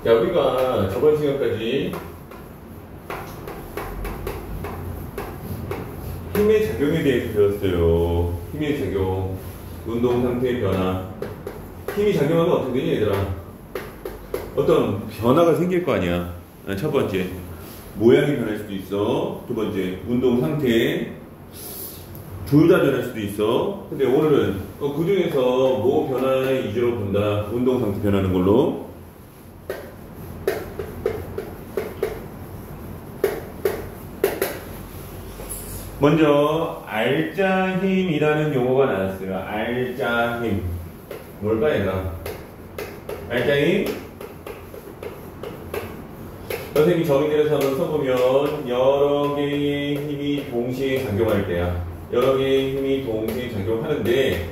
자, 우리가 저번 시간까지 힘의 작용에 대해서 배웠어요. 힘의 작용, 운동 상태의 변화. 힘이 작용하면 어떻게 되니, 얘들아? 어떤 변화가 생길 거 아니야. 첫 번째, 모양이 변할 수도 있어. 두 번째, 운동 상태. 둘 다 변할 수도 있어. 근데 오늘은 그 중에서 뭐 변화의 위주로 본다. 운동 상태 변하는 걸로. 먼저 알짜힘이라는 용어가 나왔어요. 알짜힘. 뭘까 얘들아? 알짜힘? 선생님이 정의 내려서 한번 써보면 여러 개의 힘이 동시에 작용할 때야. 여러 개의 힘이 동시에 작용하는데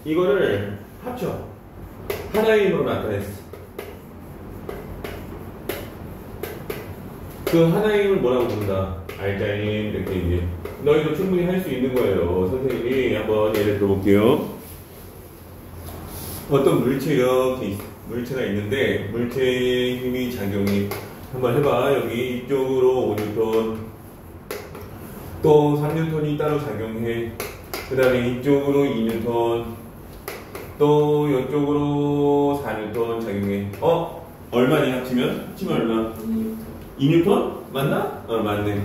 이거를 합쳐. 하나의 힘으로 나타냈어. 그 하나의 힘을 뭐라고 부른다? 알짜힘. 이렇게 이제 너희도 충분히 할 수 있는 거예요. 선생님이 한번 예를 들어볼게요. 어떤 물체가 있는데 물체의 힘이 작용이 한번 해봐. 여기 이쪽으로 5N 또 3N이 따로 작용해. 그 다음에 이쪽으로 2N 또 이쪽으로 4N 작용해. 얼마니 합치면? 합치면 얼마? 2N? 맞나? 맞네.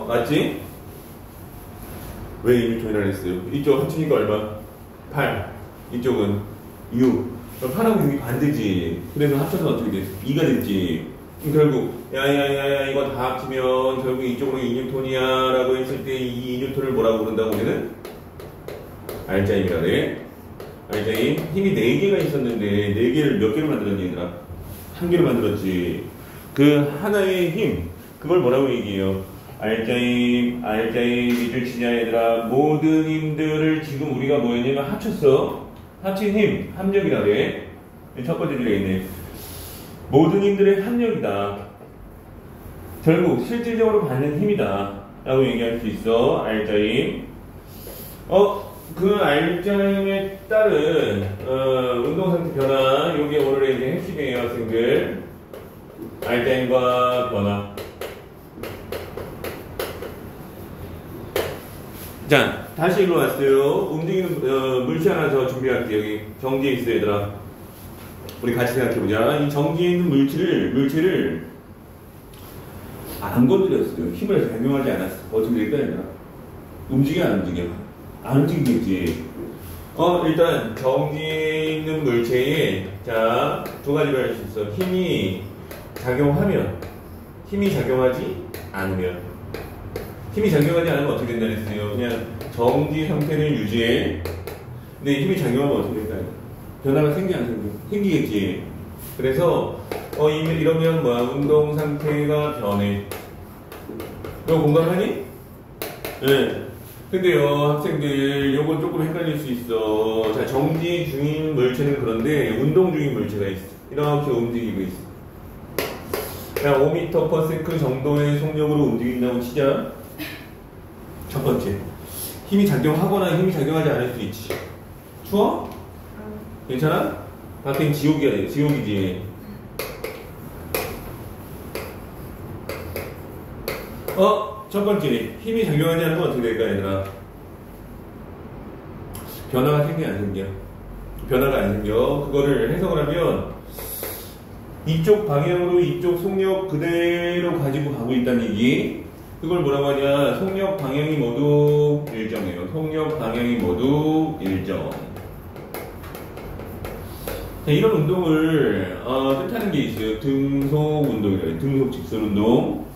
맞지? 왜 2N이라 했어요? 이쪽 합치니까 얼마? 8. 이쪽은 6. 그럼 8하고 6이 반대지. 그래서 합쳐서 어떻게 됐어? 2가 됐지. 결국 야야야야 이거 다 합치면 결국 이쪽으로 2N이야 라고 했을 때 이 2N을 뭐라고 부른다고 우리는? 알짜힘이라 그래. 알짜힘. 힘이 4개가 있었는데 4개를 몇 개로 만들었니 얘들아? 1개로 만들었지. 그 하나의 힘, 그걸 뭐라고 얘기해요? 알짜힘 밑줄 치냐 얘들아. 모든 힘들을 지금 우리가 뭐였냐면 합쳤어. 합친 힘, 합력이라 그래. 첫 번째 줄에 있네. 모든 힘들의 합력이다. 결국 실질적으로 받는 힘이다 라고 얘기할 수 있어. 알짜힘. 그 알짜힘에 따른 운동상태 변화, 이게 오늘의 이제 핵심이에요 학생들. 알짜힘과 변화. 자, 다시 일로 왔어요. 움직이는 물체 하나 더 준비할게요. 여기 정지에 있어 얘들아. 우리 같이 생각해보자. 이 정지에 있는 물체를 안 건드렸어요. 힘을 작용하지 않았어. 어떻게 될까 얘들아? 움직여 안 움직여? 안 움직이겠지. 일단 정지에 있는 물체에 자, 두 가지를 할 수 있어. 힘이 작용하면, 힘이 작용하지 않으면. 힘이 작용하지 않으면 어떻게 된다 했어요? 그냥 정지 상태를 유지해. 근데 힘이 작용하면 어떻게 될까요? 변화가 생기 안 생겨? 생기겠지. 그래서 이러면 뭐야? 운동 상태가 변해. 이거 공감하니? 네. 근데요 학생들 요건 조금 헷갈릴 수 있어. 자, 정지 중인 물체는 그런데 운동 중인 물체가 있어. 이렇게 움직이고 있어. 자, 5m/s 정도의 속력으로 움직인다고 치자. 첫 번째, 힘이 작용하거나 힘이 작용하지 않을 수 있지. 추워? 괜찮아? 밖엔 지옥이야. 지옥이지. 첫 번째, 힘이 작용하지 않으면 어떻게 될까 얘들아? 변화가 생겨 안 생겨? 변화가 안 생겨. 그거를 해석을 하면 이쪽 방향으로 이쪽 속력 그대로 가지고 가고 있다는 얘기. 그걸 뭐라고 하냐? 속력 방향이 모두 일정해요. 속력 방향이 모두 일정. 자, 이런 운동을 뜻하는 게 있어요. 등속 운동이래요. 등속 직선 운동.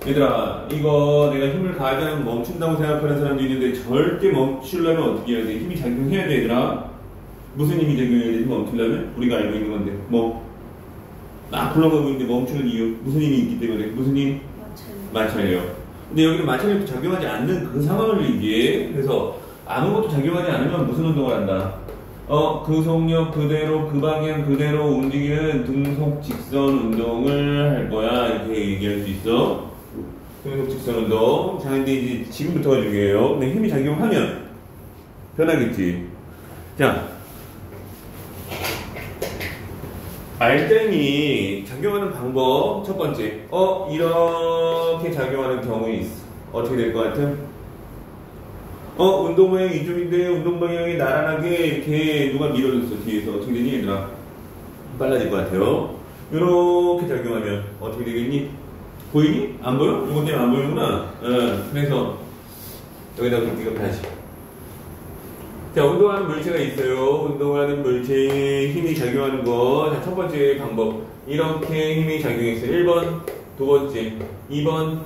얘들아, 이거 내가 힘을 가하지 않으면 멈춘다고 생각하는 사람도 있는데 절대 멈추려면 어떻게 해야 돼? 힘이 작용해야 돼 얘들아. 무슨 힘이 작용해야 돼? 멈추려면? 우리가 알고 있는 건데 막 굴러가고 있는데 멈추는 이유, 무슨 힘이 있기 때문에. 무슨 힘? 마찰력. 근데 여기는 마찰력도 작용하지 않는 그 상황을 얘기해. 그래서 아무것도 작용하지 않으면 무슨 운동을 한다? 그 속력 그대로, 그 방향 그대로 움직이는 등속 직선 운동을 할 거야. 이렇게 얘기할 수 있어. 등속 직선 운동. 자, 근데 이제 지금부터가 중요해요. 근데 힘이 작용하면 변하겠지. 자, 알짱이 작용하는 방법 첫 번째 이렇게 작용하는 경우에 있어. 어떻게 될 것 같아? 운동 방향이 이쪽인데 운동 방향이 나란하게 이렇게 누가 밀어줬어. 뒤에서 어떻게 되니 얘들아? 빨라질 것 같아요. 이렇게 작용하면 어떻게 되겠니? 보이니? 안 보여? 이건 때문에 안 보이는구나. 그래서 여기다 굵기가 다시. 자, 운동하는 물체가 있어요. 운동하는 물체에 힘이 작용하는 거. 자, 첫 번째 방법. 이렇게 힘이 작용했어요. 1번, 두 번째, 2번,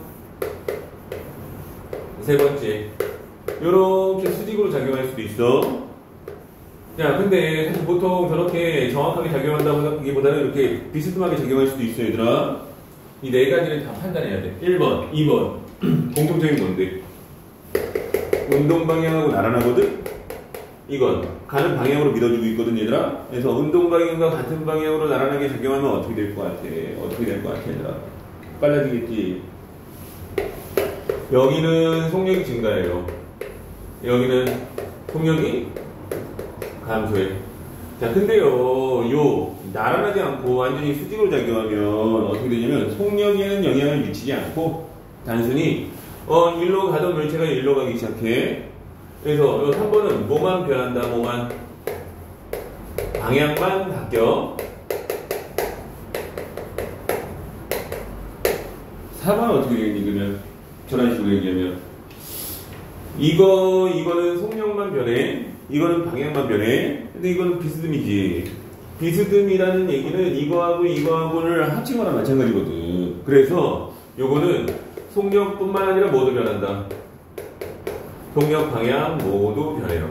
세 번째. 요렇게 수직으로 작용할 수도 있어. 자, 근데 사실 보통 저렇게 정확하게 작용한다기보다는 이렇게 비스듬하게 작용할 수도 있어요, 얘들아. 이 네 가지를 다 판단해야 돼. 1번, 2번. 공통적인 건데. 운동 방향하고 나란하거든? 이건 가는 방향으로 밀어주고 있거든, 얘들아. 그래서 운동 방향과 같은 방향으로 나란하게 작용하면 어떻게 될 것 같아? 어떻게 될 것 같아, 얘들아? 빨라지겠지? 여기는 속력이 증가해요. 여기는 속력이 감소해. 자, 근데요, 요 나란하지 않고 완전히 수직으로 작용하면 어떻게 되냐면 속력에는 영향을 미치지 않고 단순히 일로 가던 물체가 일로 가기 시작해. 그래서 요 3번은 뭐만 변한다. 뭐만 방향만 바뀌어. 4번은 어떻게 되겠니? 그러면 저런 식으로 얘기하면 이거는 속력만 변해. 이거는 방향만 변해. 근데 이거는 비스듬이지. 비스듬이라는 얘기는 이거하고를 합친 거랑 마찬가지거든. 그래서 요거는 속력뿐만 아니라 모두 변한다. 속력, 방향 모두 변해요.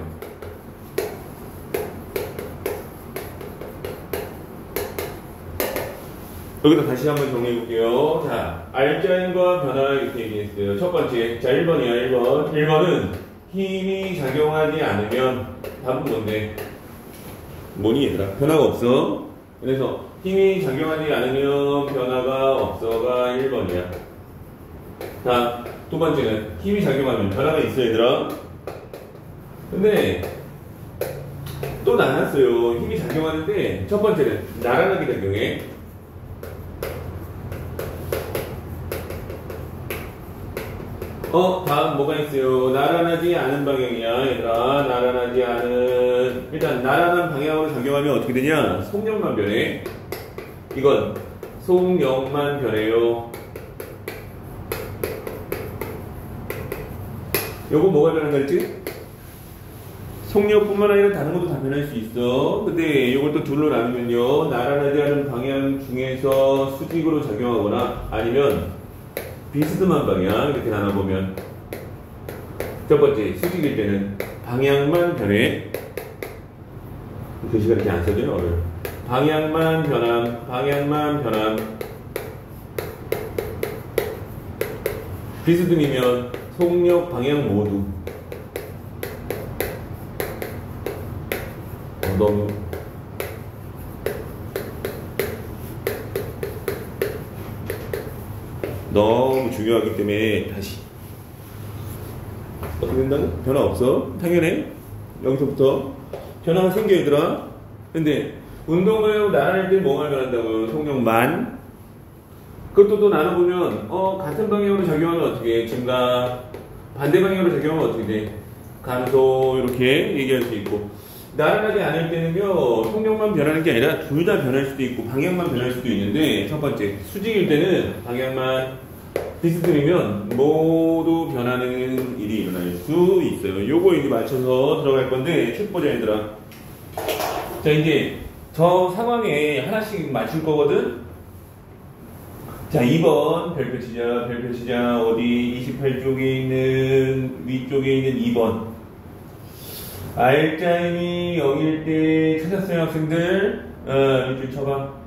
여기서 다시 한번 정리해 볼게요. 자, 알짜인과 변화 이렇게 얘기했어요. 첫 번째, 자 1번이야. 1번. 1번은 힘이 작용하지 않으면 답은 뭔데? 뭐니 얘들아? 변화가 없어. 그래서 힘이 작용하지 않으면 변화가 없어가 1번이야. 자, 두 번째는 힘이 작용하면 변화가 있어, 얘들아. 근데 또 나눴어요. 힘이 작용하는데 첫 번째는 나란하게 작용해. 다음 뭐가 있어요? 나란하지 않은 방향이야, 얘들아. 나란하지 않은. 일단 나란한 방향으로 작용하면 어떻게 되냐? 속력만 변해. 이건 속력만 변해요. 요거 뭐가 변한다 했지? 속력뿐만 아니라 다른 것도 다 변할 수 있어. 근데 요걸 또 둘로 나누면요, 나란하지 않은 방향 중에서 수직으로 작용하거나 아니면 비스듬한 방향 이렇게 나눠보면 첫 번째 수직일 때는 방향만 변해. 글씨가 이렇게 안 써져요, 어려워. 방향만 변함, 방향만 변함. 비스듬이면 속력, 방향 모두. 너무 중요하기 때문에 다시 어떻게 된다고? 변화 없어? 당연해. 여기서부터 변화가 생겨, 얘들아. 근데 운동을 나란할 때 뭐만 변한다고요? 속력만. 그것도 또 나눠보면 같은 방향으로 작용하면 어떻게 해? 증가. 반대 방향으로 작용하면 어떻게 돼? 감소. 이렇게 얘기할 수 있고, 나란하지 않을 때는요, 속력만 변하는 게 아니라 둘 다 변할 수도 있고 방향만 변할 수도 있는데, 첫 번째 수직일 때는 방향만, 비스듬이면 모두 변하는 일이 일어날 수 있어요. 요거 이제 맞춰서 들어갈 건데 쭉 보자, 얘들아. 자, 이제 저 상황에 하나씩 맞출 거거든. 자, 2번 별표 치자. 어디 28쪽에 있는 위쪽에 있는 2번. 알짜임이 0일 때 찾았어요, 학생들? 밑줄 쳐봐.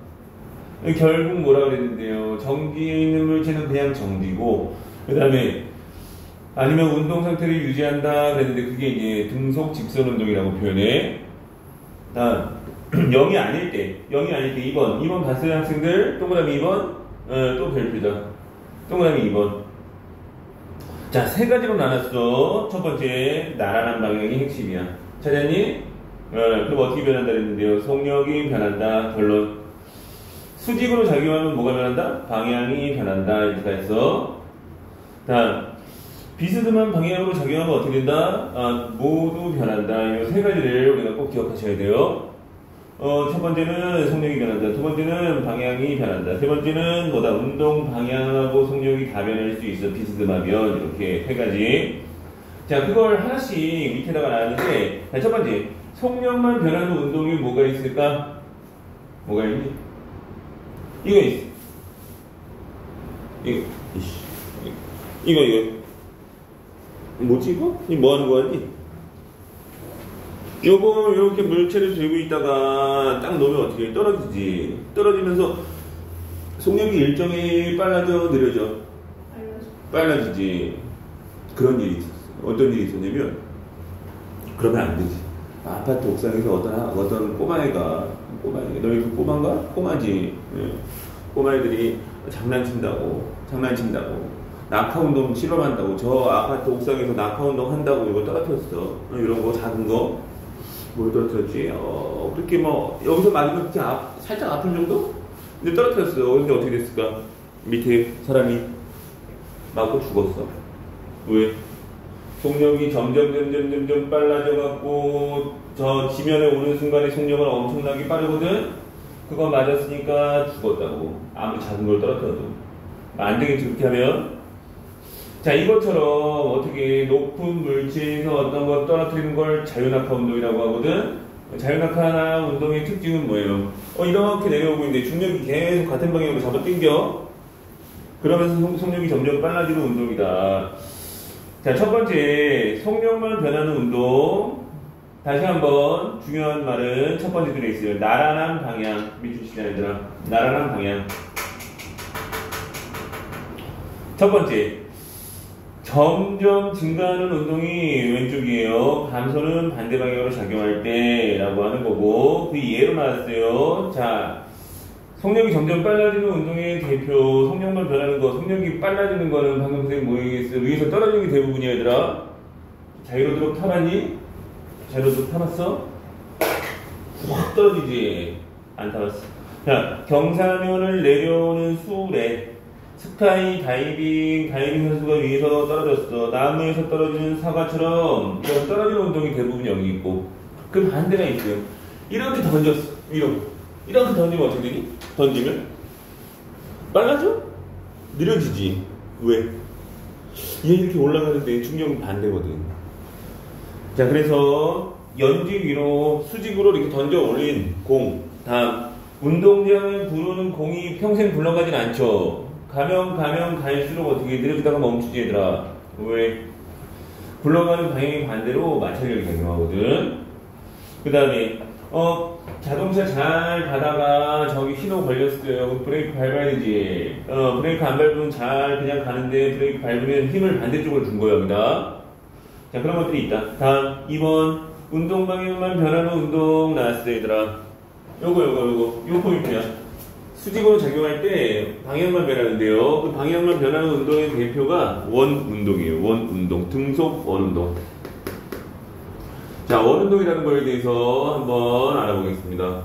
결국 뭐라 그랬는데요? 정지에 있는 물체는 그냥 정지고, 그 다음에 아니면 운동 상태를 유지한다 그랬는데 그게 이제 등속 직선 운동이라고 표현해. 0이 아닐 때 2번 봤어요, 학생들? 동그라미 2번. 또 별표다. 동그라미 2번. 자, 세 가지로 나눴어. 첫 번째, 나란한 방향이 핵심이야. 찾았니? 그럼 어떻게 변한다 그랬는데요? 속력이 변한다. 결론. 수직으로 작용하면 뭐가 변한다? 방향이 변한다. 이렇게 했어. 다음, 비스듬한 방향으로 작용하면 어떻게 된다? 모두 변한다. 이 세 가지를 우리가 꼭 기억하셔야 돼요. 첫 번째는 속력이 변한다. 두 번째는 방향이 변한다. 세 번째는 뭐다? 운동 방향하고 속력이 다 변할 수 있어. 비스듬하면. 이렇게 세 가지. 자, 그걸 하나씩 밑에다가 나왔는데, 자, 첫 번째, 속력만 변하는 운동이 뭐가 있을까? 뭐가 있니? 이거 있어. 이거. 뭐지, 이거? 이 뭐 하는 거니? 요거, 이렇게 물체를 들고 있다가 딱 놓으면 어떻게 해? 떨어지지. 떨어지면서 속력이 일정히 빨라져, 느려져? 빨라지지. 그런 일이 있었어. 어떤 일이 있었냐면, 그러면 안 되지. 아파트 옥상에서 어떤 꼬마애가, 너희 그 꼬마인가? 꼬마지. 꼬마애들이 장난친다고. 낙하운동 실험한다고. 저 아파트 옥상에서 낙하운동 한다고 이거 떨어뜨렸어. 이런 거, 작은 거. 뭘 떨어뜨렸지? 그렇게 뭐, 여기서 맞으면 그렇게 살짝 아픈 정도? 근데 떨어뜨렸어. 근데 어떻게 됐을까? 밑에 사람이 맞고 죽었어. 왜? 속력이 점점 빨라져갖고, 저 지면에 오는 순간에 속력은 엄청나게 빠르거든? 그거 맞았으니까 죽었다고. 아무리 작은 걸 떨어뜨려도. 안 되겠지, 그렇게 하면. 자, 이것처럼 어떻게 높은 물체에서 어떤 걸 떨어뜨리는 걸 자유낙하 운동이라고 하거든? 자유낙하 운동의 특징은 뭐예요? 이렇게 내려오고 있는데 중력이 계속 같은 방향으로 잡아 당겨. 그러면서 속력이 점점 빨라지는 운동이다. 자, 첫 번째, 속력만 변하는 운동. 다시 한번 중요한 말은 첫 번째 들에 있어요. 나란한 방향. 밑줄 치자, 얘들아. 나란한 방향. 첫 번째, 점점 증가하는 운동이 왼쪽이에요. 감소는 반대 방향으로 작용할 때 라고 하는 거고, 그 예로 나왔어요. 자, 속력이 점점 빨라지는 운동의 대표, 속력만 변하는 거. 속력이 빨라지는 거는 방금 선생님 뭐 얘기했어요? 위에서 떨어지는 게 대부분이야, 얘들아. 자이로드롭 타봤니? 자이로드롭 타봤어? 확 떨어지지? 안 타봤어. 자, 경사면을 내려오는 수레. 스카이 다이빙 선수가 위에서 떨어졌어. 나무에서 떨어지는 사과처럼 이런 떨어지는 운동이 대부분 여기 있고, 그 반대가 있어요. 이렇게 던졌어. 위로. 이렇게 던지면 어떻게 되니? 던지면 빨라져? 느려지지. 왜? 얘 이렇게 올라가는데 중력은 반대거든. 자, 그래서 연지 위로 수직으로 이렇게 던져 올린 공. 다음, 운동장을 부르는 공이 평생 굴러가진 않죠. 가면 갈수록 어떻게 느려지다가 멈추지, 얘들아. 왜? 굴러가는 방향이 반대로 마찰력이 작용하거든. 그 다음에 자동차 잘 가다가 저기 신호 걸렸어요. 브레이크 밟아야 되지. 브레이크 안 밟으면 잘 그냥 가는데 브레이크 밟으면 힘을 반대쪽으로 준 거야, 여기다. 자, 그런 것들이 있다. 다음 2번, 운동 방향만 변하는 운동 나왔어요, 얘들아. 요거 포인트야. 수직으로 작용할 때 방향만 변하는데요. 그 방향만 변하는 운동의 대표가 원운동이에요. 원운동. 등속 원운동. 자, 원운동이라는 거에 대해서 한번 알아보겠습니다.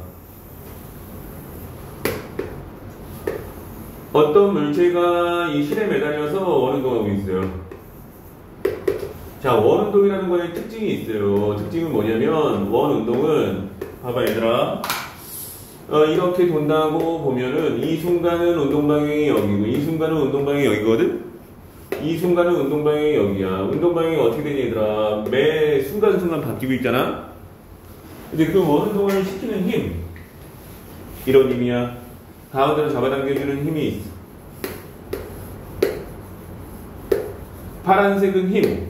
어떤 물체가 이 실에 매달려서 원운동하고 있어요. 자, 원운동이라는 거에 특징이 있어요. 특징은 뭐냐면, 원운동은, 봐봐, 얘들아. 이렇게 돈다고 보면은, 이 순간은 운동방향이 여기고, 이 순간은 운동방향이 여기거든? 이 순간은 운동방향이 여기야. 운동방향이 어떻게 되니, 얘들아? 매 순간순간 바뀌고 있잖아? 근데 그 원운동을 시키는 힘, 이런 힘이야. 가운데로 잡아당겨주는 힘이 있어. 파란색은 힘,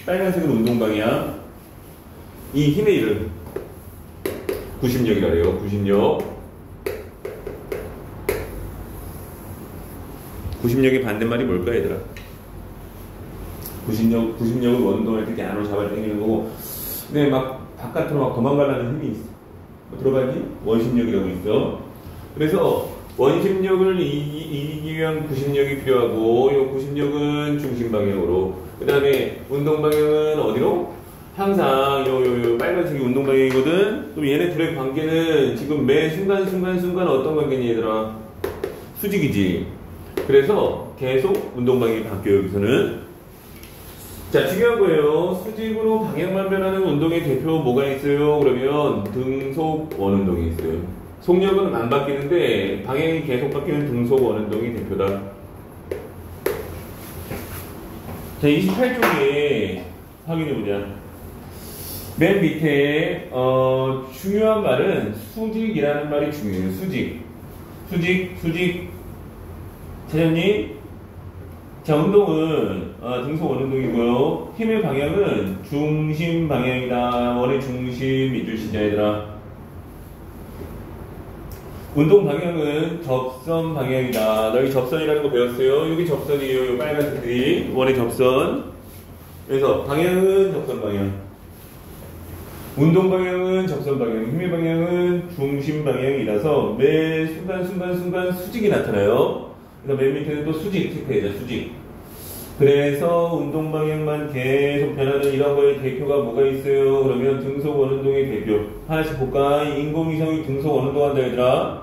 빨간색은 운동방향. 이 힘의 이름 구심력이라 그래요. 구심력의 반대말이 뭘까, 얘들아? 구심력은 원운동할 때 이렇게 안으로 잡아당기는 거고, 근데 막 바깥으로 막 도망가려는 힘이 있어. 들어봤니? 원심력이라고 있어. 그래서 원심력을 이기기 위한 구심력이 필요하고, 이 구심력은 중심 방향으로, 그 다음에 운동 방향은 어디로? 항상 요 빨간색이 운동 방향이거든. 그럼 얘네 둘의 관계는 지금 매 순간 어떤 관계니 얘들아? 수직이지. 그래서 계속 운동 방향이 바뀌어요 여기서는. 자, 중요한 거예요. 수직으로 방향만 변하는 운동의 대표 뭐가 있어요? 그러면 등속 원운동이 있어요. 속력은 안 바뀌는데 방향이 계속 바뀌는 등속 원운동이 대표다. 자, 28쪽에 확인해보자. 맨 밑에 중요한 말은 수직이라는 말이 중요해요. 수직. 차장님, 자, 운동은 등속 원운동이고요. 힘의 방향은 중심 방향이다. 원의 중심 밑줄 치자 얘들아. 운동 방향은 접선 방향이다. 너희 접선이라는 거 배웠어요? 여기 접선이에요. 요 빨간색들이 원의 접선. 그래서 방향은 접선 방향. 운동 방향은 접선 방향. 힘의 방향은 중심 방향이라서 매 순간 수직이 나타나요. 그래서 맨 밑에는 또 수직 체크해줘. 수직. 그래서 운동 방향만 계속 변하는 이런 거의 대표가 뭐가 있어요? 그러면 등속 원운동의 대표. 하나씩 볼까? 인공위성이 등속 원운동 한다 얘들아.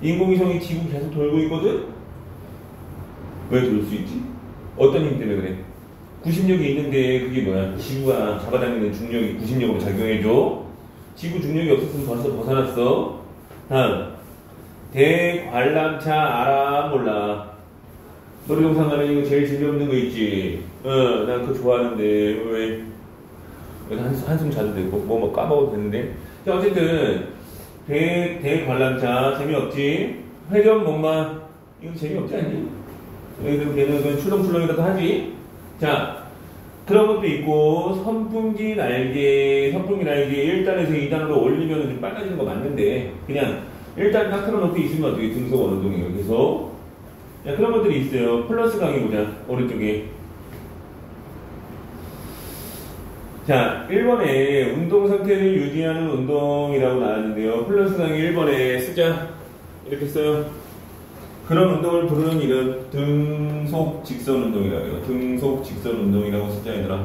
인공위성이 지구 계속 돌고 있거든? 왜 돌 수 있지? 어떤 힘 때문에 그래? 구심력이 있는데 그게 뭐야? 지구가 잡아당기는 중력이 구심력으로 작용해줘. 지구 중력이 없었으면 벌써 벗어났어. 다음. 대관람차 알아? 몰라? 놀이동산 가면 이거 제일 재미없는 거 있지? 난 그거 좋아하는데 왜? 한숨 자도 되고 뭐 까먹어도 되는데. 자, 어쨌든 대관람차 재미없지? 회전목마 이거 재미없지 않니? 걔는 그건 출렁출렁이라도 하지? 자, 그런 것도 있고 선풍기 날개 1단에서 2단으로 올리면 좀 빨라지는 거 맞는데 그냥 일단 딱 틀어놓고 있으면 어떻게 등속 원운동이에요. 계속. 자, 그런 것들이 있어요. 플러스 강의 보자. 오른쪽에. 자, 1번에 운동 상태를 유지하는 운동이라고 나왔는데요. 플러스 강의 1번에 쓰자. 이렇게 써요. 그런 운동을 부르는 이름 등속 직선 운동이라고 해요. 등속 직선 운동이라고 쓰자 얘들아.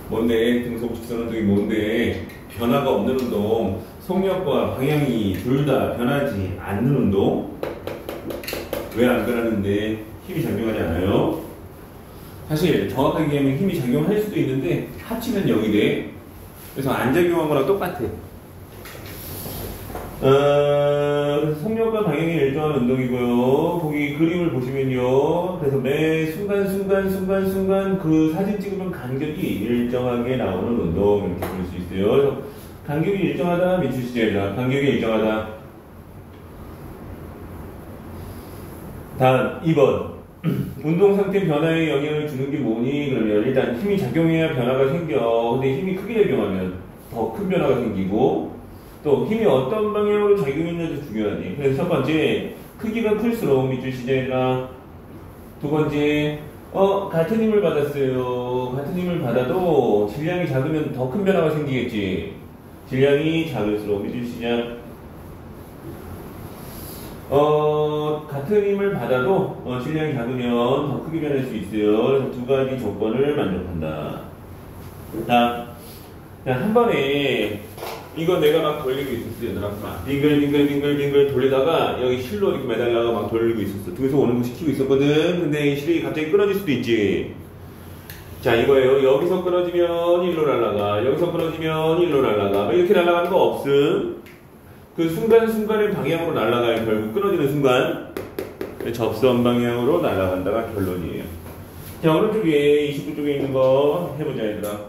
뭔데? 등속 직선 운동이 뭔데? 변화가 없는 운동. 속력과 방향이 둘 다 변하지 않는 운동. 왜 안 변하는데? 힘이 작용하지 않아요. 사실 정확하게 얘기하면 힘이 작용할 수도 있는데 합치면 0이 돼. 그래서 안 작용한 거랑 똑같아. 그래서 속력과 방향이 일정한 운동이고요. 거기 그림을 보시면요. 그래서 매 순간 그 사진 찍으면 간격이 일정하게 나오는 운동 이렇게 볼 수 있어요. 그래서 간격이 일정하다 밑줄시제자. 간격이 일정하다. 다음 2번. 운동 상태 변화에 영향을 주는 게 뭐니? 그러면 일단 힘이 작용해야 변화가 생겨. 근데 힘이 크게 작용하면 더 큰 변화가 생기고 또 힘이 어떤 방향으로 작용했는지 중요하지. 그래서 첫 번째 크기가 클수록 밑줄 시작이나 두 번째 같은 힘을 받았어요. 같은 힘을 받아도 질량이 작으면 더 큰 변화가 생기겠지. 질량이 작을수록 밑줄 시작. 같은 힘을 받아도 질량이 작으면 더 크게 변할 수 있어요. 그래서 두 가지 조건을 만족한다. 자, 한 번에 이거 내가 막 돌리고 있었어. 얘들아. 빙글 돌리다가 여기 실로 이렇게 매달려가 막 돌리고 있었어. 등에서 오는 거 시키고 있었거든. 근데 이 실이 갑자기 끊어질 수도 있지. 자, 이거예요. 여기서 끊어지면 일로 날아가. 여기서 끊어지면 일로 날아가. 이렇게 날아가는 거 없음. 그 순간순간의 방향으로 날아가요. 결국 끊어지는 순간 접선 방향으로 날아간다가 결론이에요. 자, 오른쪽에 29쪽에 있는 거 해보자 얘들아.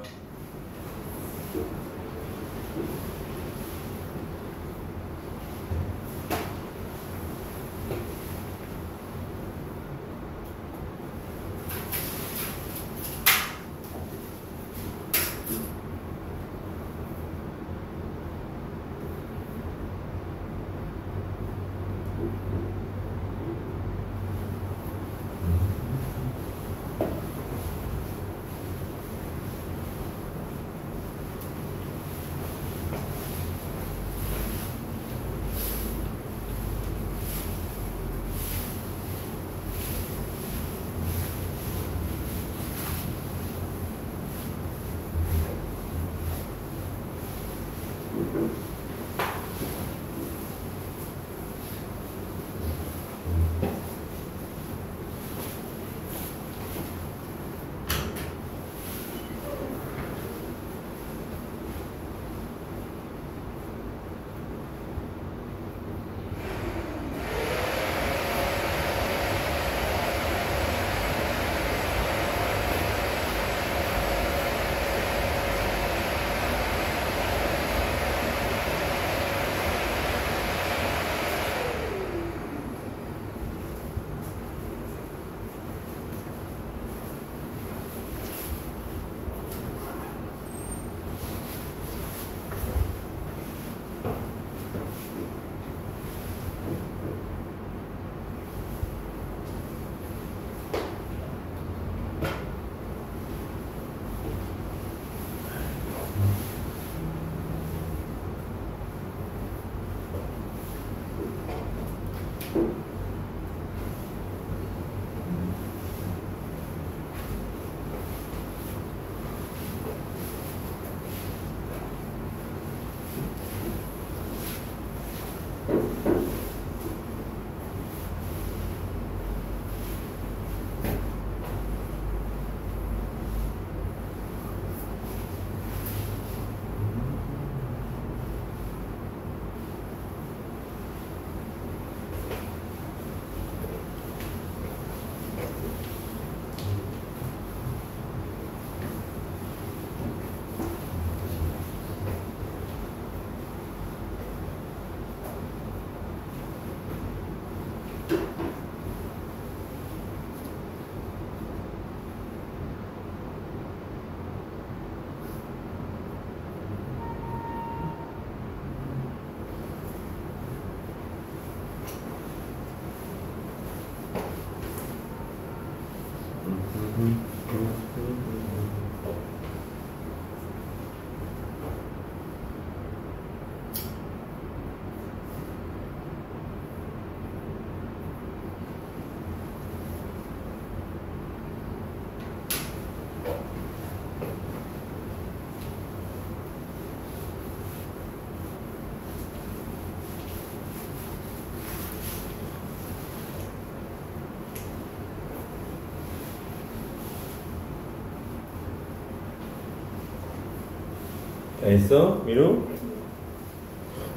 다 했어? 민우?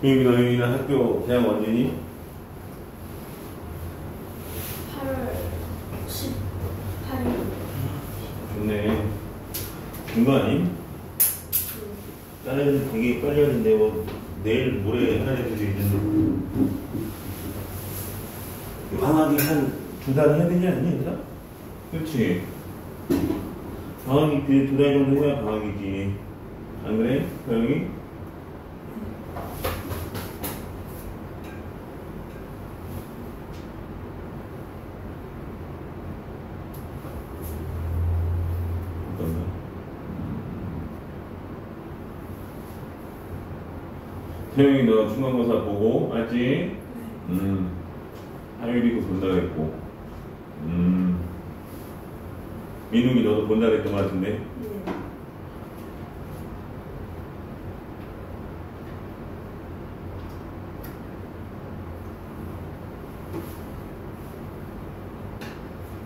민우 너희는 학교 대학 언제니? 8월 18일. 좋네. 준거 아님? 다른 되게 빨리 하는데 뭐 내일 모레 하는 애들도 있는데 방학이 한 2달 해야 되지 않니 얘들아? 그렇지. 방학이 그 2달 정도 해야 방학이지. 안 그래? 서영이? 잠깐만. 서영이 너 중간고사 보고 알지? 하율이도 본다 그랬고 민욱이 너도 본다 그랬던 것 같은데? 네.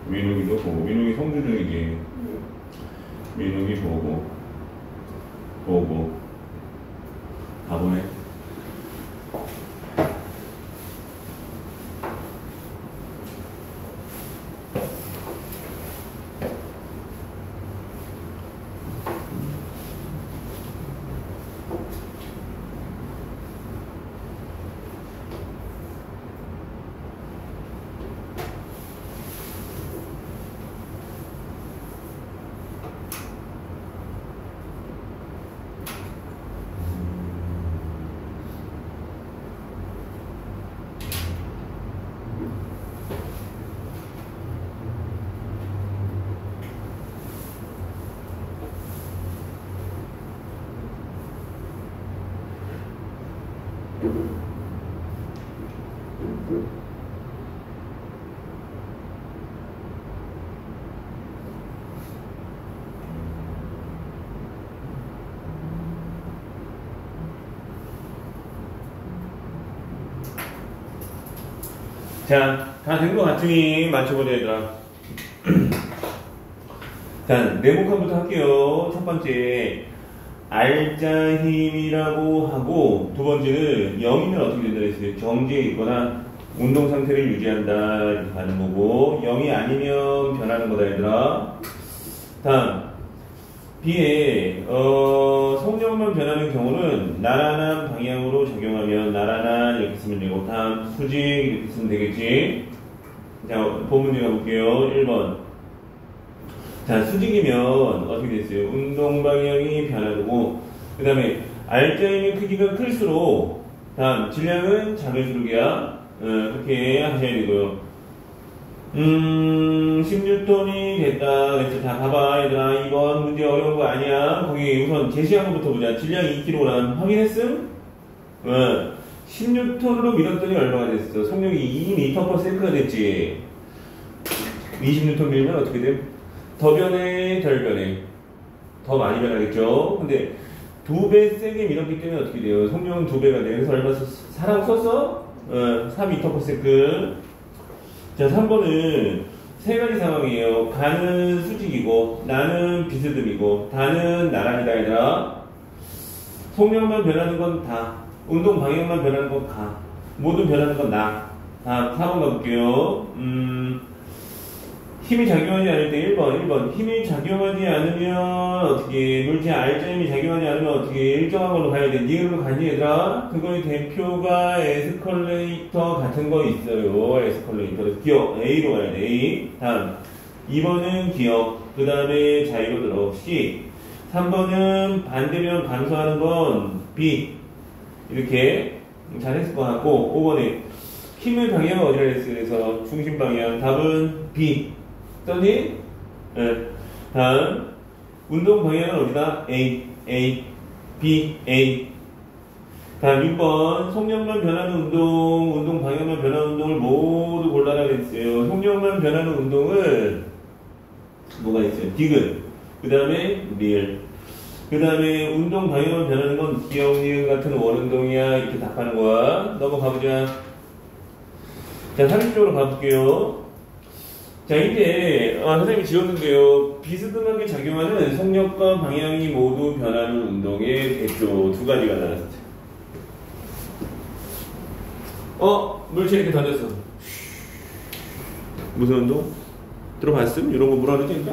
민욱이도 보고, 민욱이 성주 중이지. 네. 민욱이 보고 다 보네. 자, 다 된 것 같으니 맞춰보자, 얘들아. 자, 네모칸부터 할게요. 첫 번째, 알짜 힘이라고 하고, 두 번째는 0이면 어떻게 된다 했어요? 정지에 있거나 운동 상태를 유지한다. 이렇게 가는 거고, 0이 아니면 변하는 거다, 얘들아. 다음, B에, 속력만 변하는 경우는 나란한 방향으로 적용하면 나란한 이렇게 쓰면 되고, 다음, 수직 이렇게 쓰면 되겠지. 자, 본문 읽어볼게요. 1번. 자, 수직이면 어떻게 됐어요? 운동 방향이 변화되고, 그 다음에 알짜임의 크기가 클수록, 다음, 질량은 작을수록이야. 그렇게 하셔야 되고요. 10N이 됐다. 그래서 자, 봐봐, 얘들아. 이번 문제 어려운 거 아니야. 거기 우선 제시한 것부터 보자. 질량 2kg 확인했음? 10N으로 밀었더니 얼마가 됐어? 속력이 2m/s가 됐지. 20N 밀면 어떻게 돼? 더 변해, 덜 변해. 더 많이 변하겠죠? 근데 2배 세게 밀었기 때문에 어떻게 돼요? 속력은 2배가 돼요. 그래서 얼마 사람 썼어? 4m/s. 자, 3번은 세 가지 상황이에요. 가는 수직이고, 나는 비스듬이고, 다는 나란이다, 얘들아. 속력만 변하는 건 다. 운동 방향만 변하는 건 가. 모두 변하는 건 나. 다 4번 가볼게요. 힘이 작용하지 않을 때 1번. 힘이 작용하지 않으면 어떻게, 물체 알짜임이 작용하지 않으면 어떻게, 일정한 걸로 가야 돼. 니은으로 가지, 얘들아. 그거의 대표가 에스컬레이터 같은 거 있어요. 에스컬레이터. 기억, A로 가야 돼, A. 다음. 2번은 기억. 그 다음에 자유로 들어. C. 3번은 반대면 감소하는 건 B. 이렇게 잘했을 것 같고, 5번에 힘의 방향은 어디라 했어요? 그래서 중심 방향. 답은 B. 썼니? 네. 다음, 운동 방향은 어디다? A, B, A. 다음 6번, 속력만 변하는 운동 방향만 변하는 운동을 모두 골라라 그랬어요. 속력만 변하는 운동은 뭐가 있어요? 디귿. 그 다음에 리을. 그 다음에 운동 방향만 변하는 건 기억, 니은 같은 원운동이야. 이렇게 답하는 거야. 넘어가보자. 자, 30쪽으로 가볼게요. 자, 이제 선생님이 지웠는데요. 비스듬하게 작용하는 속력과 방향이 모두 변하는 운동의 대표 두 가지가 나왔어요. 물체 이렇게 던졌어. 무슨 운동? 들어봤음? 이런 거 뭐라 그러지?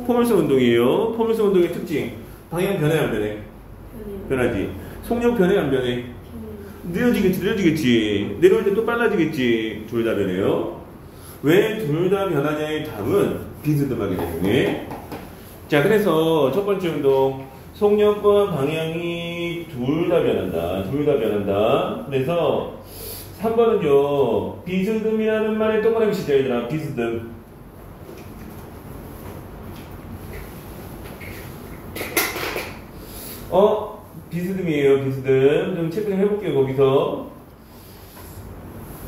포물선 운동이에요. 포물선 운동의 특징. 방향 변해 안 변해? 변하지. 속력 변해 안 변해? 느려지겠지. 내려올 때 또 빨라지겠지. 둘 다 변해요. 왜 둘 다 변하냐의 답은 비스듬하기 때문에. 자, 그래서 첫 번째 운동, 속력과 방향이 둘 다 변한다. 그래서 3번은요, 비스듬이라는 말에 동그라미 치자, 얘들아. 비스듬. 비스듬이에요, 비스듬. 좀 체크 좀 해볼게요, 거기서.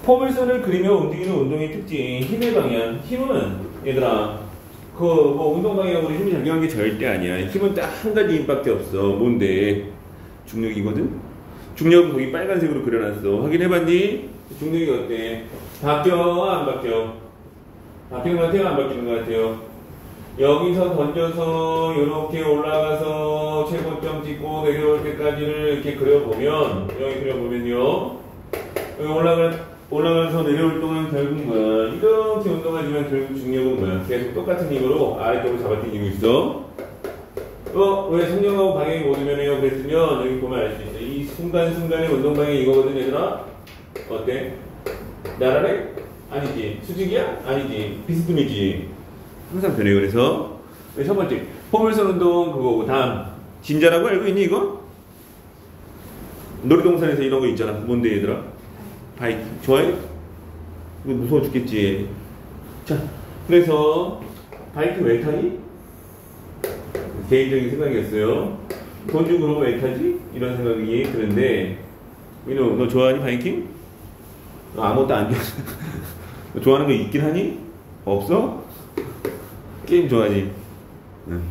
포물선을 그리며 움직이는 운동의 특징, 힘의 방향. 힘은, 얘들아, 운동 방향으로 힘이 작용한 게 절대 아니야. 힘은 딱 한 가지 힘밖에 없어. 뭔데? 중력이거든? 중력은 거기 빨간색으로 그려놨어. 확인해봤니? 중력이 어때? 바뀌어? 안 바뀌어? 바뀌는 것 같아요? 안 바뀌는 것 같아요? 여기서 던져서 이렇게 올라가서 최고점 찍고 내려올 때까지를 이렇게 그려보면, 여기 그려보면요. 여기 올라가서 내려올 동안 결국 뭐야? 이렇게 운동하지만 결국 중력은 뭐야? 계속 똑같은 힘으로 아래쪽으로 잡아당기고 있어. 왜 속력하고 방향이 모두 변해요? 그랬으면 여기 보면 알 수 있어. 이 순간순간의 운동 방향이 이거거든, 얘들아? 어때? 나란해? 아니지. 수직이야? 아니지. 비스듬이지. 항상 변해요. 그래서 첫 번째 포물선 운동 그거고, 다음 진자라고 알고 있니 이거? 놀이동산에서 이런 거 있잖아. 뭔데 얘들아? 바이크. 좋아해? 이거 무서워 죽겠지. 자, 그래서 바이크 왜 타니? 개인적인 생각이었어요. 돈 주고 그러면 왜 타지? 이런 생각이 드는데, 민호, 너 좋아하니 바이킹? 너 아무것도 안 좋아하지? 너 좋아하는 거 있긴 하니? 없어? 게임 좋아하지? 응.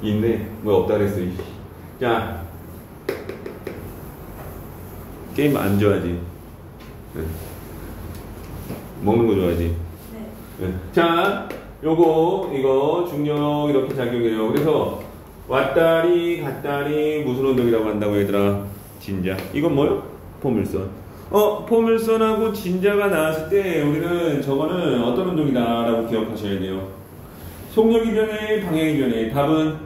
있네. 뭐 없다 그랬어. 자, 게임 안 좋아하지? 응. 먹는 거 좋아하지? 네. 네. 자, 이거 중력 이렇게 작용해요. 그래서 왔다리 갔다리 무슨 운동이라고 한다고 얘들아? 진자. 이건 뭐요? 포물선. 포물선하고 진자가 나왔을 때 우리는 저거는 어떤 운동이다라고 기억하셔야 돼요. 속력이 변해, 방향이 변해. 답은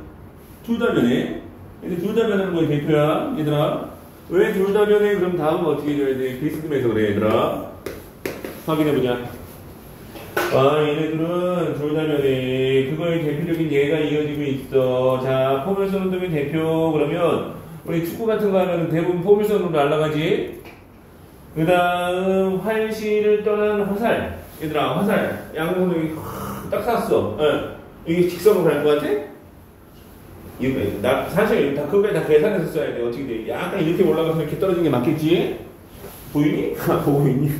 둘 다 변해. 근데 둘 다 변하는 거의 대표야, 얘들아. 왜 둘 다 변해? 그럼 다음은 어떻게 해줘야 돼? 비스듬해서 그래, 얘들아. 확인해보자. 얘네들은 둘 다 변해. 그거의 대표적인 예가 이어지고 있어. 자, 포물선 운동의 대표. 그러면 우리 축구 같은 거 하면 대부분 포물선으로 날아가지. 그 다음 활시를 떠난 화살. 얘들아, 화살. 양손을 딱 쐈어. 이게 직선으로 갈 것 같아? 사실 그거까지 다 계산해서 써야 돼. 어떻게 돼? 약간 이렇게 올라가서 이렇게 떨어지는 게 맞겠지? 보이니? 보고 있니?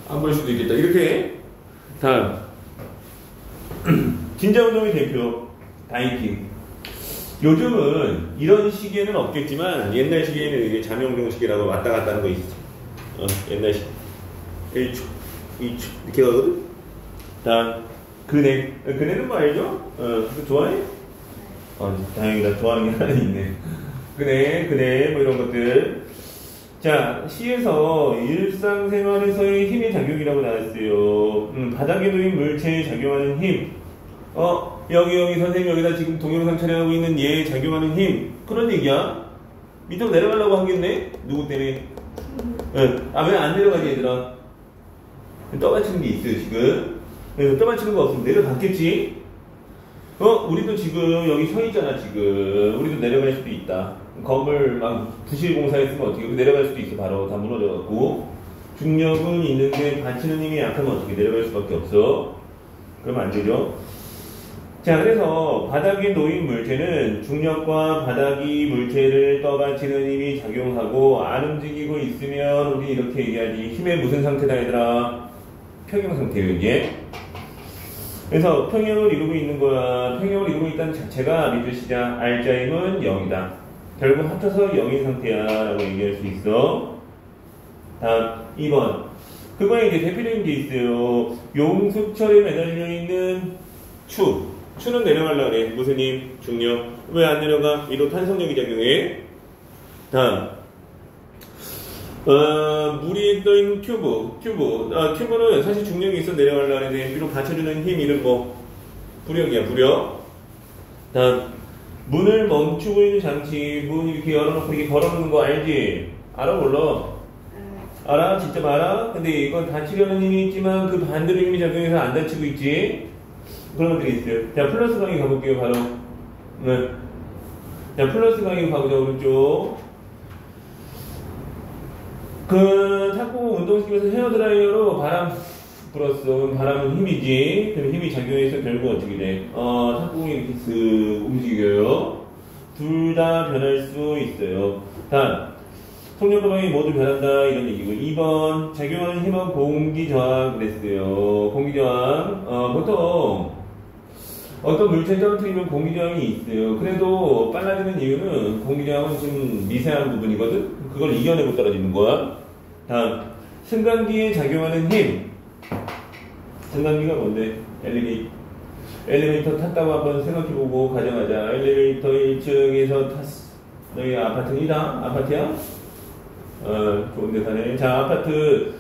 안 보일 수도 있겠다. 이렇게. 다음. 진자 운동의 대표. 다이빙. 요즘은 이런 시계는 없겠지만 옛날 시계에는 이게 자명종 시계라고 왔다 갔다 하는 거 있어. 옛날 시계. 1축, 2축 이렇게 가거든? 다음. 그네는 뭐 알죠? 그거 좋아해? 다행이다. 좋아하는 게 하나 있네. 그네, 뭐 이런 것들. 자, 시에서 일상생활에서의 힘의 작용이라고 나왔어요. 바닥에 놓인 물체에 작용하는 힘. 여기 선생님 여기다 지금 동영상 촬영하고 있는 얘에 작용하는 힘. 그런 얘기야. 밑으로 내려가려고 하겠네? 누구 때문에? 왜 안 내려가지, 얘들아? 떠받치는 게 있어요, 지금. 떠받치는 거 없으면 내려갔겠지? 우리도 지금 여기 서 있잖아, 지금. 우리도 내려갈 수도 있다. 건물 막 부실 공사했으면 어떻게, 내려갈 수도 있어, 바로. 다 무너져갖고. 중력은 있는데 받치는 힘이 약하면 어떻게 내려갈 수밖에 없어. 그러면 안 되죠. 자, 그래서 바닥에 놓인 물체는 중력과 바닥이 물체를 떠받치는 힘이 작용하고 안 움직이고 있으면 우리 이렇게 얘기하지. 힘의 무슨 상태다, 얘들아? 평형 상태예요, 이게. 그래서 평형을 이루고 있는 거야. 평형을 이루고 있다는 자체가 밑줄 시작. 알자 힘은 0이다. 결국 합쳐서 0인 상태야 라고 얘기할 수 있어. 다음 2번. 그거에 이제 대표적인 게 있어요. 용수철에 매달려 있는 추. 추는 내려가려고 그래. 무슨 힘? 중력. 왜 안 내려가? 이로 탄성력이 작용해. 다음. 물이 떠있는 튜브. 튜브는 사실 중력이 있어 내려가려고 하는데, 위로 받쳐주는 힘 이름 뭐? 부력이야, 부력. 다음. 문을 멈추고 있는 장치. 문 이렇게 열어놓고 이렇게 걸어놓는 거 알지? 알아, 몰라? 알아? 진짜 알아? 근데 이건 다치려는 힘이 있지만 그 반대로 힘이 작용해서 안 다치고 있지? 그런 것들이 있어요. 자, 플러스 강의 가볼게요, 바로. 네. 자, 플러스 강의 가보자, 오른쪽. 탁구 운동시키면서 헤어드라이어로 바람 불었어. 바람은 힘이지. 그럼 힘이 작용해서 결국 어떻게 돼? 탁구공이 이렇게 쓱 움직여요. 둘 다 변할 수 있어요. 다음. 속력과 방향이 모두 변한다. 이런 얘기고. 2번. 작용하는 힘은 공기저항 그랬어요. 공기저항. 보통 어떤 물체를 떨어뜨리면 공기저항이 있어요. 그래도 빨라지는 이유는 공기저항은 좀 미세한 부분이거든? 그걸 이겨내고 떨어지는 거야. 다음. 승강기에 작용하는 힘. 승강기가 뭔데? 엘리베이터 탔다고 한번 생각해보고 가정하자. 엘리베이터 1층에서 탔어. 너희 아파트는 2다? 아파트야? 좋은 데 사네. 자, 아파트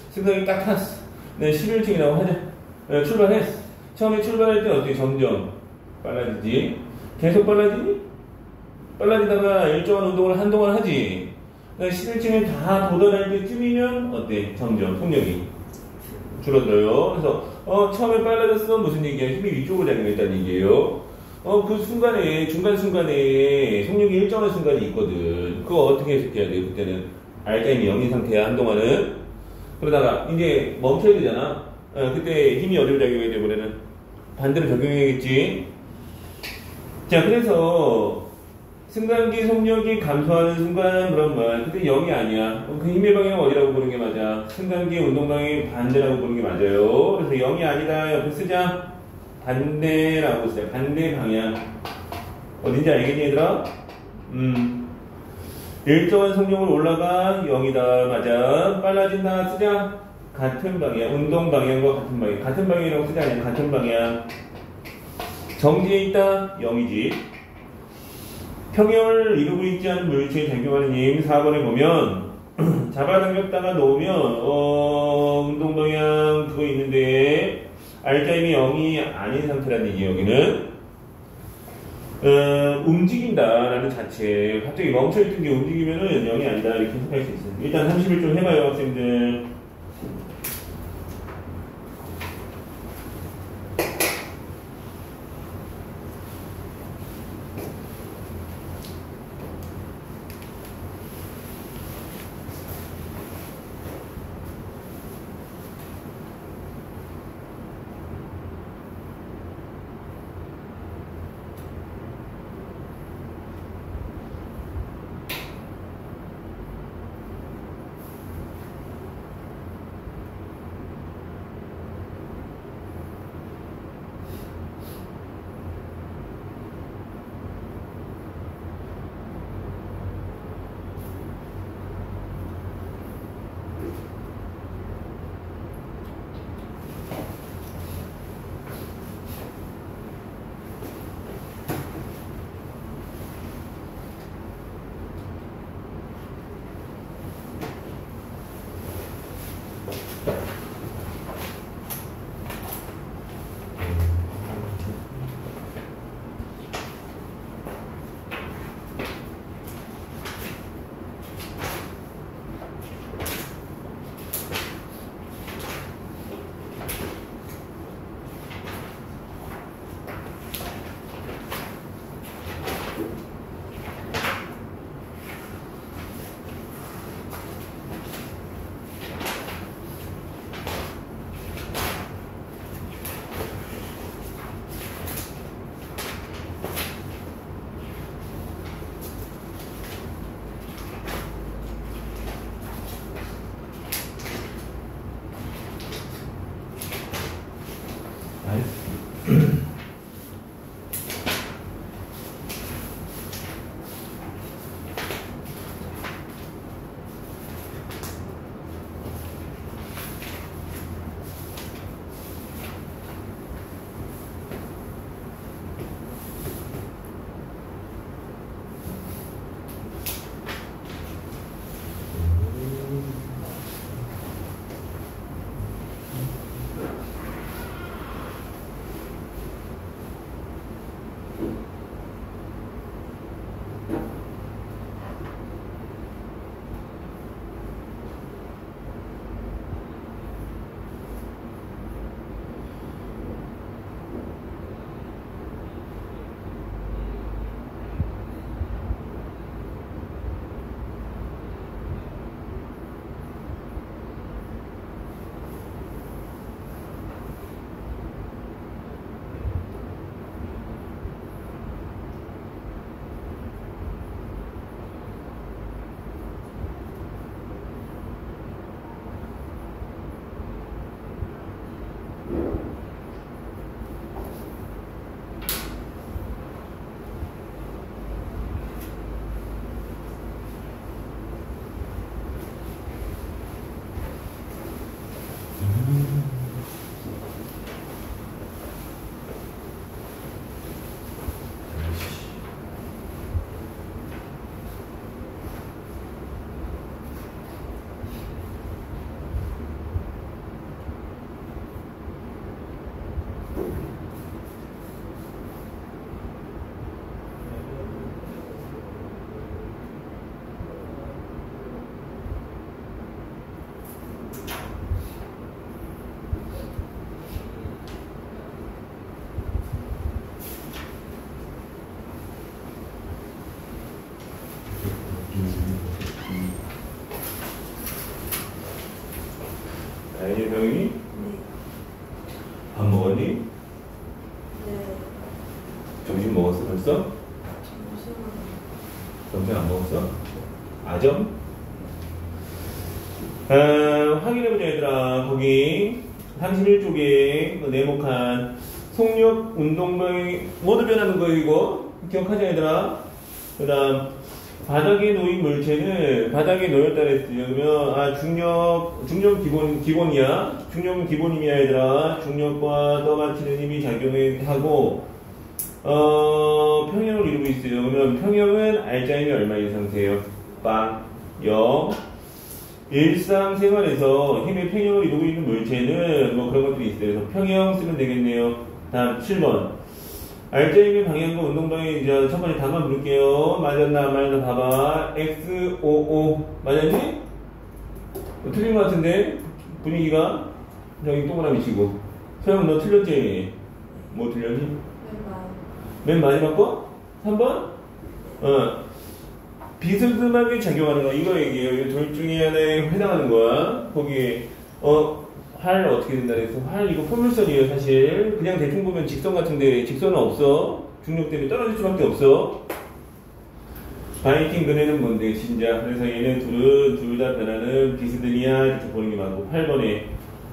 승강기 딱 탔어. 네, 11층이라고 하자. 출발했어. 처음에 출발할 때 어떻게 점점 빨라지지? 계속 빨라지니? 빨라지다가 일정한 운동을 한동안 하지. 11층에 다 도달할 때쯤이면 어때? 점점 속력이 줄어들어요. 그래서 처음에 빨라졌으면 무슨 얘기야? 힘이 위쪽으로 작용했다는 얘기예요. 그 순간에 중간 순간에 속력이 일정한 순간이 있거든. 그거 어떻게 해석해야 돼요? 그때는 알타임이 0인 상태야, 한동안은. 그러다가 이제 멈춰야 되잖아. 그때 힘이 어디로 작용해야 돼? 이번에는 반대로 적용해야겠지. 자, 그래서 승강기 속력이 감소하는 순간 그런 말. 그때 0이 아니야. 그 힘의 방향은 어디라고 보는 게 맞아? 승강기 운동 방향이 반대라고 보는 게 맞아요. 그래서 0이 아니다. 옆에 쓰자. 반대라고 써요. 반대 방향. 어딘지 알겠니, 얘들아? 일정한 속력으로 올라가 0이다. 맞아. 빨라진다. 쓰자. 같은 방향, 운동 방향과 같은 방향. 같은 방향이라고 쓰지 않냐? 같은 방향. 정지에 있다? 0이지. 평형을 이루고 있지 않은 물체에 작용하는 힘 4번에 보면 잡아당겼다가 놓으면 운동 방향 그거 있는데 알타임이 0이 아닌 상태라는 얘기 여기는 움직인다라는 자체 갑자기 멈춰있던 게 움직이면은 0이 아니다 이렇게 해석할 수 있어요. 일단 30을 좀 해봐요 학생들. 다현이 네. 밥 먹었니? 네. 점심 먹었어 벌써? 점심은 점심 안 먹었어? 아점? 확인해보자 얘들아. 거기 31쪽에 네모칸 속력 운동병이 모두 변하는 거 이거 기억하자 얘들아. 그 다음 바닥에 놓인 물체는 바닥에 놓였다 그랬어요. 그러면 중력 기본이야. 중력은 기본임이야 얘들아. 중력과 떠받치는 힘이 작용하고 평형을 이루고 있어요. 그러면 평형은 알짜임이 얼마인 상태예요? 빵, 0. 일상생활에서 힘의 평형을 이루고 있는 물체는 뭐 그런 것들이 있어요. 그래서 평형 쓰면 되겠네요. 다음 7번. 알짜임의 방향과 운동 방향 이제 첫 번째 답만 부를게요. 맞았나 안 맞았나 봐봐. X, O, O. 맞았니? 틀린 것 같은데? 분위기가? 저기 동그라미 치고. 소영 너 틀렸지? 뭐 틀렸니? 맨 마지막 거? 3번? 비스듬하게 작용하는 거 이거 얘기해요. 이 둘 중에 하나에 해당하는 거야. 거기에 활 어떻게 된다 그래서 활 이거 포물선이에요. 사실 그냥 대충 보면 직선 같은데 직선은 없어. 중력 때문에 떨어질 수밖에 없어. 바이킹 근해는 뭔데 진짜. 그래서 얘는 둘 다 변하는 비스듬이야 이렇게 보는 게 맞고. 8번에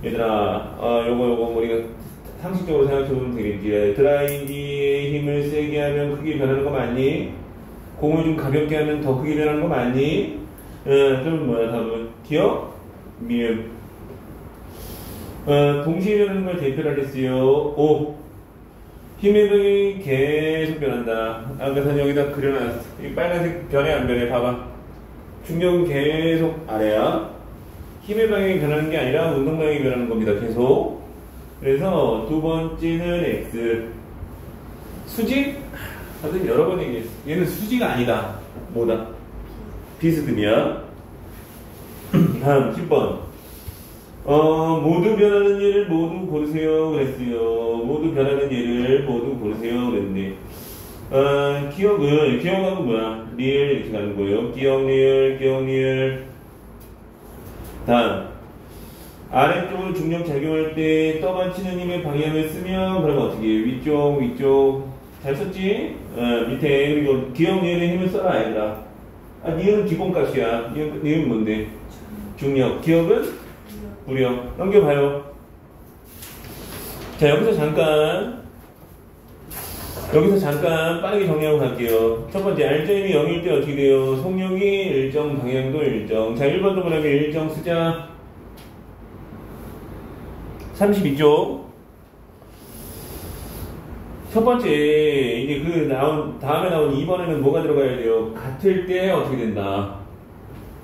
얘들아 요거 우리가 상식적으로 생각해보면 되겠지. 드라이기의 힘을 세게 하면 크게 변하는 거 맞니? 공을 좀 가볍게 하면 더 크게 변하는 거 맞니? 그럼 뭐야 답은? 기억? 미음. 동시에 변하는 걸 대표를 하겠어요. O. 힘의 방향이 계속 변한다. 아까 여기다 그려놨어. 이 빨간색 변해 안 변해? 봐봐. 중력은 계속 아래야. 힘의 방향이 변하는 게 아니라 운동 방향이 변하는 겁니다. 계속. 그래서 두 번째는 X. 수직? 다들 여러 번 얘기했어. 얘는 수지가 아니다. 뭐다? 비스듬이야. 다음 10번. 모두 변하는 예를 모두 고르세요. 그랬어요. 모두 변하는 예를 모두 고르세요. 그랬는데. 기억하고 뭐야? 리을 이렇게 가는 거예요. 기억, 리을. 다음. 아래쪽으로 중력 작용할 때 떠받치는 힘의 방향을 쓰면 그러면 어떻게 해? 위쪽. 잘 썼지? 밑에 그리고 기억 니은의 힘을 써라 얘들아. 니은은 기본값이야. 니은 뭔데? 중력. 기억은? 무력. 넘겨봐요. 자 여기서 잠깐 빠르게 정리하고 갈게요. 첫 번째 알짜임이 0일 때 어떻게 돼요? 속력이 일정, 방향도 일정. 자 1번 동그라미 일정 쓰자. 32쪽. 첫 번째, 이제 다음에 나온 2번에는 뭐가 들어가야 돼요? 같을 때 어떻게 된다?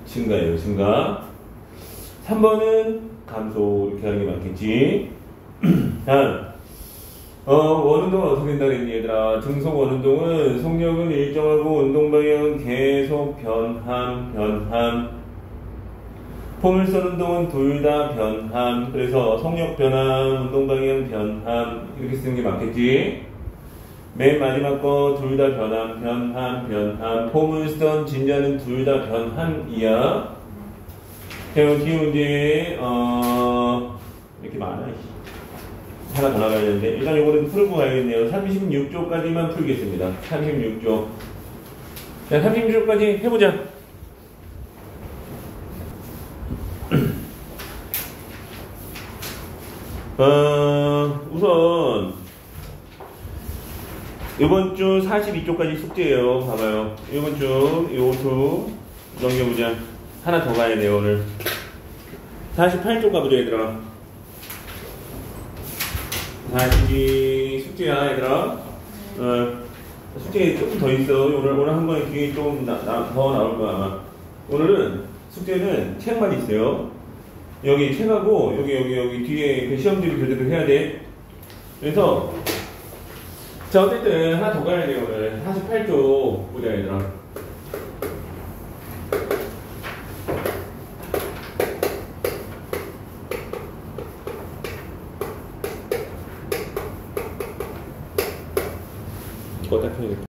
증가예요, 증가. 3번은 감소, 이렇게 하는 게 맞겠지. 다음, 원운동은 어떻게 된다 그랬니, 얘들아? 증속 원운동은 속력은 일정하고 운동 방향은 계속 변함. 포물선 운동은 둘 다 변함. 그래서 속력 변함, 운동 방향 변함. 이렇게 쓰는 게 맞겠지? 맨 마지막 거 둘 다 변함. 포물선 진자는 둘 다 변함이야. 자, 여기 문제 이렇게 많아. 하나 더 나가야 되는데 일단 이거는 풀고 가야겠네요. 36쪽까지만 풀겠습니다. 36쪽. 자, 36쪽까지 해보자. 우선 이번 주 42쪽까지 숙제예요. 봐봐요. 이번 주 요투 넘겨보자. 하나 더 가야 돼요 오늘. 48쪽 가보자 얘들아. 42 숙제야 얘들아. 숙제 조금 더 있어. 오늘 한 번에 기획이 좀 더 나올 거야 아마. 오늘은 숙제는 책만 있어요. 여기 책하고 여기 뒤에 그 시험지를 교재도 해야 돼. 그래서 자 어쨌든 하나 더 가야 돼요 오늘. 48쪽 보자 얘들아. 이거 딱 해야겠다.